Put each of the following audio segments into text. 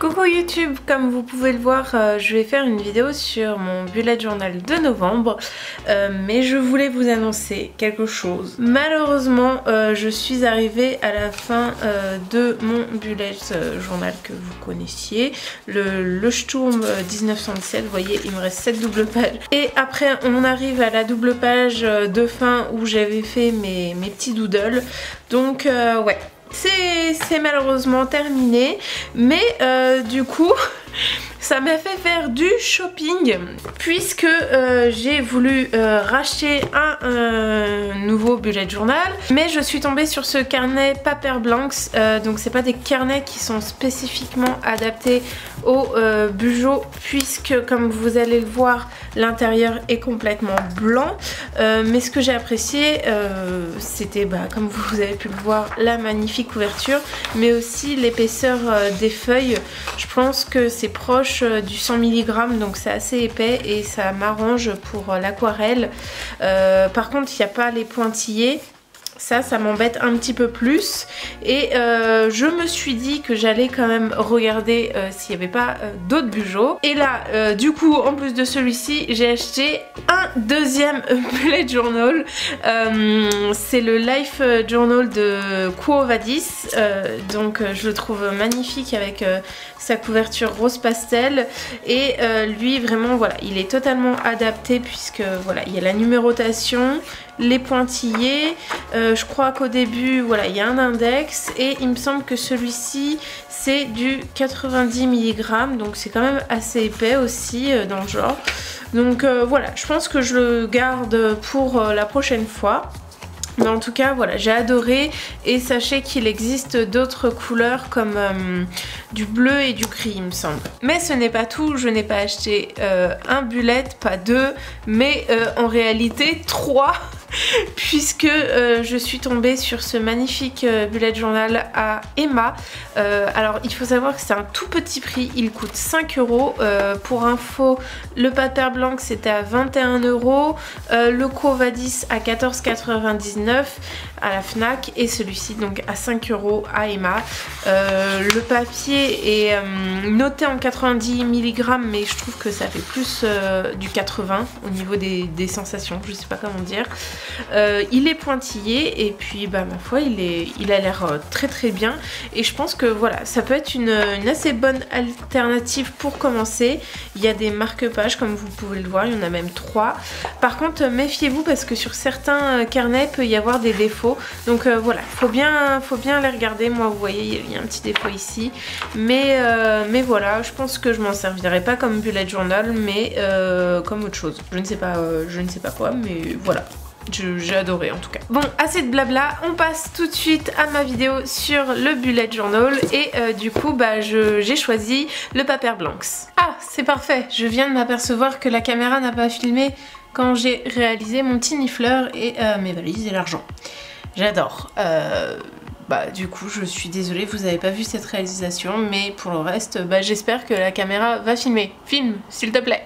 Coucou YouTube, comme vous pouvez le voir, je vais faire une vidéo sur mon bullet journal de novembre, mais je voulais vous annoncer quelque chose. Malheureusement, je suis arrivée à la fin de mon bullet journal que vous connaissiez, le Sturm 1917, vous voyez, il me reste 7 doubles pages. Et après, on arrive à la double page de fin où j'avais fait mes petits doodles, donc ouais. C'est malheureusement terminé, mais du coup ça m'a fait faire du shopping puisque j'ai voulu racheter un nouveau bullet journal, mais je suis tombée sur ce carnet Paper Blanks, donc c'est pas des carnets qui sont spécifiquement adaptés au Bujo, puisque comme vous allez le voir, l'intérieur est complètement blanc, mais ce que j'ai apprécié c'était, comme vous avez pu le voir, la magnifique couverture, mais aussi l'épaisseur des feuilles. Je pense que c'est proche du 100 mg, donc c'est assez épais et ça m'arrange pour l'aquarelle. Par contre, il n'y a pas les pointillés. Ça m'embête un petit peu plus, et je me suis dit que j'allais quand même regarder s'il n'y avait pas d'autres Bujo. Et là, du coup, en plus de celui-ci, j'ai acheté un deuxième bullet journal. C'est le Life Journal de Quo Vadis, donc je le trouve magnifique avec sa couverture rose pastel, et lui vraiment voilà, il est totalement adapté puisque voilà, il y a la numérotation, les pointillés, je crois qu'au début voilà, il y a un index, et il me semble que celui-ci c'est du 90 mg, donc c'est quand même assez épais aussi dans le genre. Donc voilà, je pense que je le garde pour la prochaine fois. Mais en tout cas voilà, j'ai adoré, et sachez qu'il existe d'autres couleurs comme du bleu et du gris il me semble. Mais ce n'est pas tout, je n'ai pas acheté un bullet, pas deux, mais en réalité 3 puisque je suis tombée sur ce magnifique bullet journal à Emma. Alors il faut savoir que c'est un tout petit prix, il coûte 5 €. Pour info, le Paper Blanc c'était à 21 €, le Quo Vadis à 14,99 € à la Fnac, et celui-ci donc à 5 € à Emma. Le papier est noté en 90 mg, mais je trouve que ça fait plus du 80 au niveau des sensations, je sais pas comment dire. Il est pointillé, et puis ma foi il a l'air très très bien, et je pense que voilà, ça peut être une assez bonne alternative pour commencer. Il y a des marque-pages comme vous pouvez le voir, il y en a même 3. Par contre méfiez-vous parce que sur certains carnets peut y avoir des défauts, donc voilà, faut bien les regarder. Moi vous voyez, il y a un petit défaut ici, mais voilà, je pense que je m'en servirai pas comme bullet journal, mais comme autre chose, je ne sais pas quoi, mais voilà. J'ai adoré en tout cas. Bon, assez de blabla, on passe tout de suite à ma vidéo sur le bullet journal, et du coup j'ai choisi le Paper Blanks. Ah, c'est parfait, je viens de m'apercevoir que la caméra n'a pas filmé quand j'ai réalisé mon petit nifleur et mes valises et l'argent. J'adore. Du coup je suis désolée, vous n'avez pas vu cette réalisation, mais pour le reste j'espère que la caméra va filmer. Filme s'il te plaît.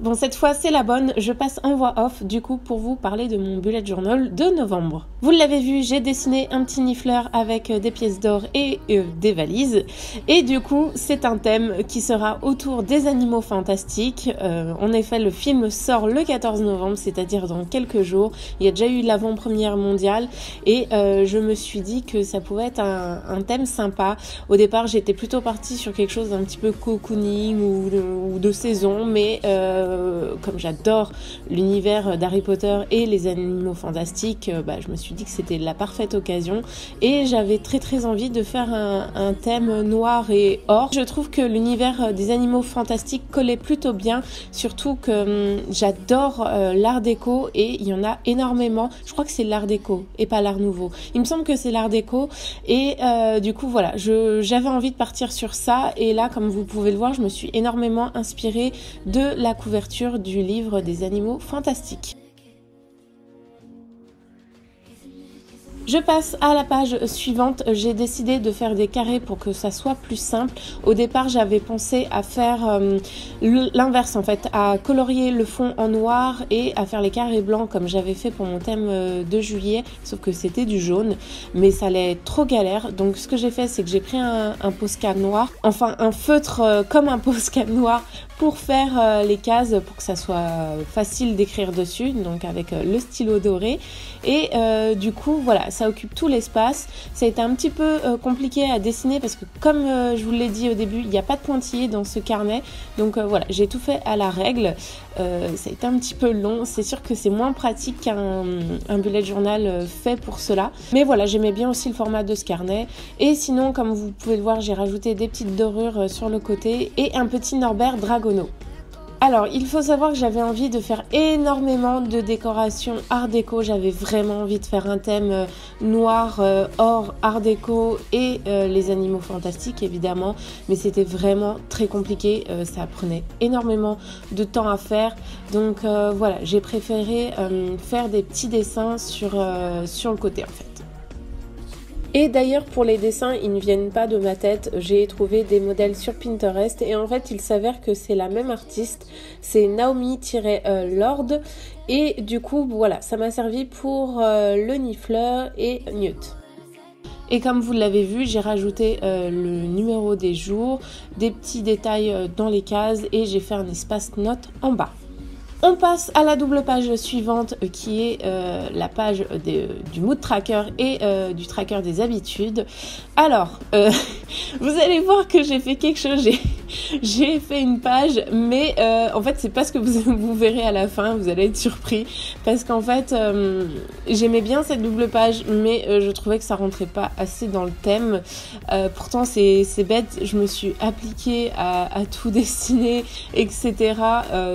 Bon, cette fois c'est la bonne, je passe en voix off du coup pour vous parler de mon bullet journal de novembre. Vous l'avez vu, j'ai dessiné un petit nifleur avec des pièces d'or et des valises, et du coup c'est un thème qui sera autour des animaux fantastiques. En effet, le film sort le 14 novembre, c'est-à-dire dans quelques jours. Il y a déjà eu l'avant-première mondiale, et je me suis dit que ça pouvait être un thème sympa. Au départ j'étais plutôt partie sur quelque chose d'un petit peu cocooning ou de saison, mais comme j'adore l'univers d'Harry Potter et les animaux fantastiques, je me suis dit que c'était la parfaite occasion, et j'avais très envie de faire un thème noir et or. Je trouve que l'univers des animaux fantastiques collait plutôt bien, surtout que j'adore l'art déco, et il y en a énormément. Je crois que c'est l'art déco et pas l'art nouveau, il me semble que c'est l'art déco, et du coup voilà, j'avais envie de partir sur ça, et là comme vous pouvez le voir, je me suis énormément inspirée de la couverture du livre des animaux fantastiques. Je passe à la page suivante. J'ai décidé de faire des carrés pour que ça soit plus simple. Au départ, j'avais pensé à faire l'inverse en fait, à colorier le fond en noir et à faire les carrés blancs comme j'avais fait pour mon thème de juillet, sauf que c'était du jaune, mais ça allait être trop galère. Donc ce que j'ai fait, c'est que j'ai pris un Posca noir, enfin un feutre comme un Posca noir pour faire les cases, pour que ça soit facile d'écrire dessus, donc avec le stylo doré. Et du coup, voilà, ça occupe tout l'espace. Ça a été un petit peu compliqué à dessiner parce que comme je vous l'ai dit au début, il n'y a pas de pointillés dans ce carnet. Donc voilà, j'ai tout fait à la règle. Ça a été un petit peu long. C'est sûr que c'est moins pratique qu'un bullet journal fait pour cela. Mais voilà, j'aimais bien aussi le format de ce carnet. Et sinon, comme vous pouvez le voir, j'ai rajouté des petites dorures sur le côté et un petit Norbert Dragono. Alors, il faut savoir que j'avais envie de faire énormément de décorations art déco. J'avais vraiment envie de faire un thème noir, or, art déco et les animaux fantastiques évidemment. Mais c'était vraiment très compliqué. Ça prenait énormément de temps à faire. Donc voilà, j'ai préféré faire des petits dessins sur le côté en fait. Et d'ailleurs pour les dessins, ils ne viennent pas de ma tête, j'ai trouvé des modèles sur Pinterest et en fait il s'avère que c'est la même artiste, c'est Naomi-Lord et du coup voilà, ça m'a servi pour le Nifleur et Newt. Et comme vous l'avez vu, j'ai rajouté le numéro des jours, des petits détails dans les cases et j'ai fait un espace notes en bas. On passe à la double page suivante qui est la page du mood tracker et du tracker des habitudes. Alors, vous allez voir que j'ai fait quelque chose, j'ai fait une page, mais en fait c'est pas ce que vous verrez à la fin, vous allez être surpris, parce qu'en fait j'aimais bien cette double page, mais je trouvais que ça rentrait pas assez dans le thème. Pourtant c'est bête, je me suis appliquée à tout dessiner, etc.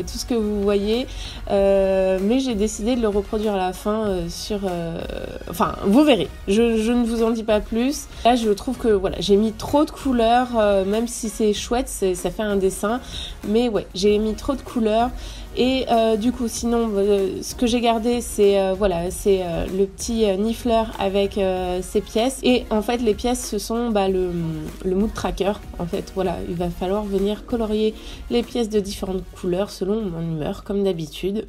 Tout ce que vous voyez. Mais j'ai décidé de le reproduire à la fin enfin vous verrez, je ne vous en dis pas plus. Là je trouve que voilà, j'ai mis trop de couleurs, même si c'est chouette, ça fait un dessin, mais ouais, j'ai mis trop de couleurs. Et du coup sinon ce que j'ai gardé c'est voilà, c'est le petit Nifleur avec ses pièces, et en fait les pièces ce sont le mood tracker. En fait voilà, il va falloir venir colorier les pièces de différentes couleurs selon mon humeur comme d'habitude.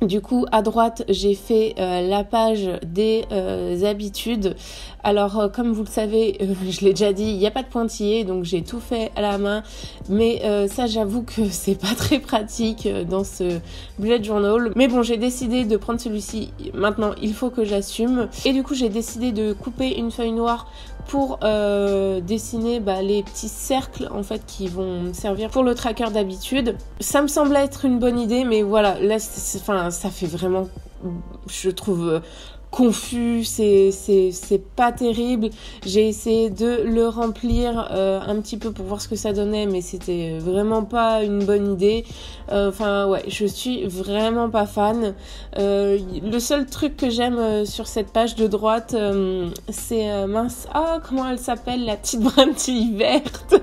Du coup à droite j'ai fait la page des habitudes. Alors comme vous le savez, je l'ai déjà dit, il n'y a pas de pointillés, donc j'ai tout fait à la main, mais ça j'avoue que c'est pas très pratique dans ce bullet journal. Mais bon, j'ai décidé de prendre celui-ci, maintenant il faut que j'assume, et du coup j'ai décidé de couper une feuille noire pour dessiner les petits cercles en fait qui vont servir pour le tracker d'habitude. Ça me semble être une bonne idée, mais voilà, là ça fait vraiment, je trouve, confus, c'est pas terrible. J'ai essayé de le remplir un petit peu pour voir ce que ça donnait, mais c'était vraiment pas une bonne idée. Enfin ouais, je suis vraiment pas fan. Le seul truc que j'aime sur cette page de droite, c'est mince, comment elle s'appelle, la petite brindille verte.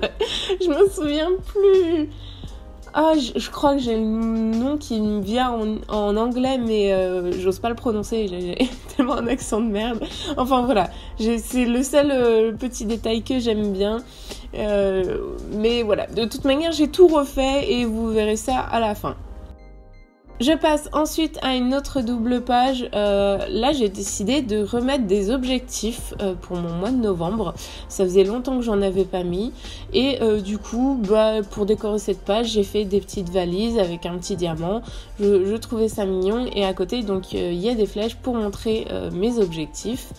Je me souviens plus. Je crois que j'ai le nom qui me vient en anglais, mais j'ose pas le prononcer, j'ai tellement un accent de merde. Enfin voilà, c'est le seul petit détail que j'aime bien. Mais voilà, de toute manière j'ai tout refait et vous verrez ça à la fin. Je passe ensuite à une autre double page. Là, j'ai décidé de remettre des objectifs pour mon mois de novembre. Ça faisait longtemps que j'en avais pas mis. Et du coup, pour décorer cette page, j'ai fait des petites valises avec un petit diamant. Je trouvais ça mignon. Et à côté, donc, il y a des flèches pour montrer mes objectifs.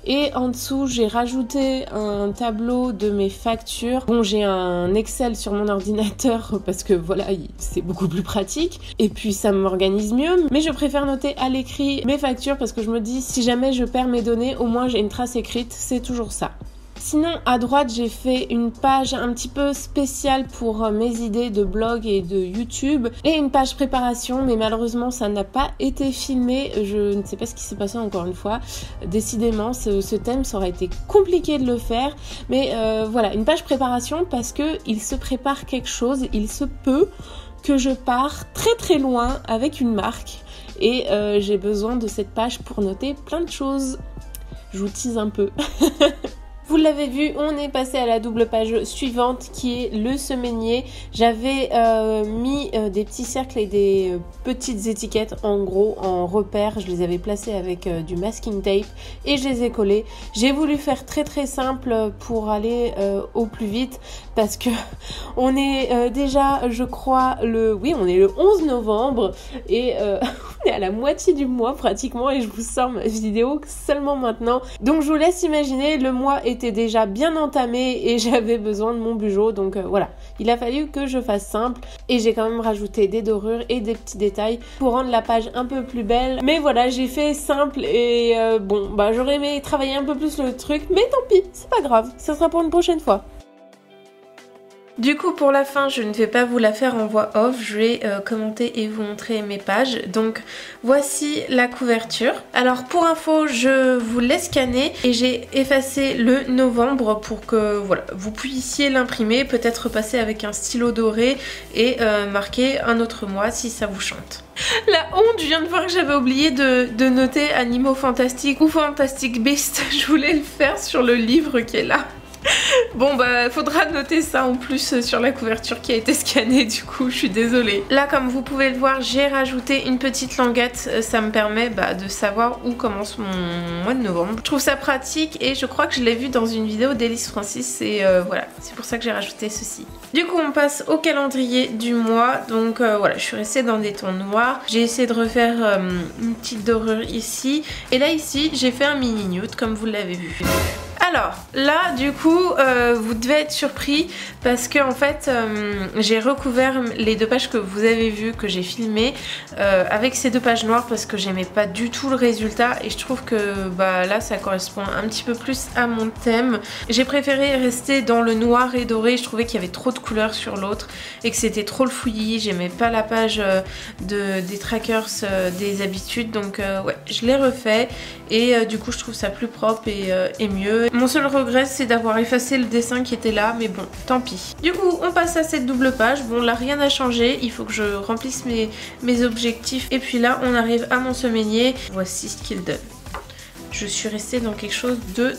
Et en dessous, j'ai rajouté un tableau de mes factures. Bon, j'ai un Excel sur mon ordinateur parce que voilà, c'est beaucoup plus pratique. Et puis, ça m'organise mieux, mais je préfère noter à l'écrit mes factures parce que je me dis si jamais je perds mes données, au moins j'ai une trace écrite, c'est toujours ça. Sinon à droite j'ai fait une page un petit peu spéciale pour mes idées de blog et de YouTube et une page préparation, mais malheureusement ça n'a pas été filmé, je ne sais pas ce qui s'est passé encore une fois. Décidément ce thème ça aurait été compliqué de le faire, mais voilà, une page préparation parce que il se prépare quelque chose, il se peut que je pars très très loin avec une marque et j'ai besoin de cette page pour noter plein de choses. Je vous tease un peu. Vous l'avez vu, on est passé à la double page suivante qui est le semainier. J'avais mis des petits cercles et des petites étiquettes en gros en repère. Je les avais placés avec du masking tape et je les ai collés. J'ai voulu faire très très simple pour aller au plus vite parce que on est déjà, je crois, on est le 11 novembre et on est à la moitié du mois pratiquement et je vous sors ma vidéo seulement maintenant. Donc je vous laisse imaginer, le mois était déjà bien entamé et j'avais besoin de mon bugeot, donc voilà, il a fallu que je fasse simple et j'ai quand même rajouté des dorures et des petits détails pour rendre la page un peu plus belle, mais voilà, j'ai fait simple et j'aurais aimé travailler un peu plus le truc, mais tant pis, c'est pas grave, ça sera pour une prochaine fois. Du coup pour la fin je ne vais pas vous la faire en voix off, je vais commenter et vous montrer mes pages. Donc voici la couverture. Alors pour info je vous l'ai scanné et j'ai effacé le novembre pour que voilà, vous puissiez l'imprimer, peut-être passer avec un stylo doré et marquer un autre mois si ça vous chante. La honte, je viens de voir que j'avais oublié de noter Animaux Fantastiques ou Fantastic Beasts, je voulais le faire sur le livre qui est là. Bon bah faudra noter ça en plus sur la couverture qui a été scannée, du coup je suis désolée. Là comme vous pouvez le voir j'ai rajouté une petite languette, ça me permet de savoir où commence mon mois de novembre. Je trouve ça pratique et je crois que je l'ai vu dans une vidéo d'Elise Francis et voilà, c'est pour ça que j'ai rajouté ceci. Du coup on passe au calendrier du mois, donc voilà, je suis restée dans des tons noirs. J'ai essayé de refaire une petite dorure ici et là ici j'ai fait un mini nude comme vous l'avez vu. Alors là du coup vous devez être surpris parce que en fait j'ai recouvert les deux pages que vous avez vues, que j'ai filmées avec ces deux pages noires parce que j'aimais pas du tout le résultat et je trouve que là ça correspond un petit peu plus à mon thème. J'ai préféré rester dans le noir et doré, je trouvais qu'il y avait trop de couleurs sur l'autre et que c'était trop le fouillis, j'aimais pas la page des trackers des habitudes, donc ouais je l'ai refait et du coup je trouve ça plus propre et mieux. Mon seul regret c'est d'avoir effacé le dessin qui était là, mais bon tant pis. Du coup on passe à cette double page. Bon là rien n'a changé, il faut que je remplisse mes objectifs et puis là on arrive à mon semainier. Voici ce qu'il donne. Je suis restée dans quelque chose de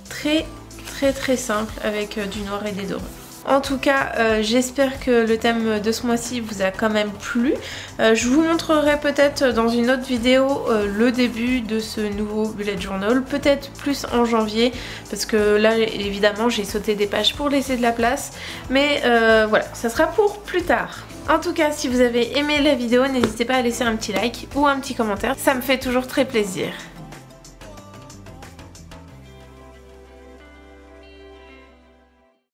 très simple avec du noir et des dorures. En tout cas, j'espère que le thème de ce mois-ci vous a quand même plu. Je vous montrerai peut-être dans une autre vidéo le début de ce nouveau bullet journal, peut-être plus en janvier, parce que là évidemment j'ai sauté des pages pour laisser de la place, mais voilà, ça sera pour plus tard. En tout cas, si vous avez aimé la vidéo, n'hésitez pas à laisser un petit like ou un petit commentaire, ça me fait toujours très plaisir.